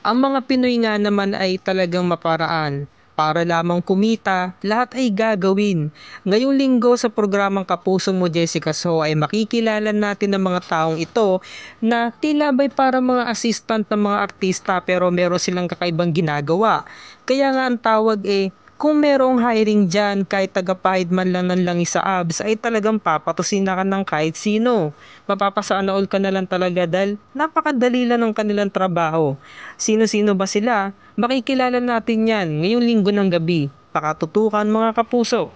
Ang mga Pinoy nga naman ay talagang maparaan. Para lamang kumita, lahat ay gagawin. Ngayong linggo sa programang Kapuso Mo Jessica So ay makikilala natin ang mga taong ito na tila ba'y para mga assistant ng mga artista pero meron silang kakaibang ginagawa. Kaya nga ang tawag kung merong hiring dyan kahit tagapahid man lang ng langis sa abs ay talagang papatusin na ka ng kahit sino. Mapapasana all ka na lang talaga dahil napakadali lang ng kanilang trabaho. Sino-sino ba sila? Makikilala natin yan ngayong linggo ng gabi. Pakatutukan mga kapuso.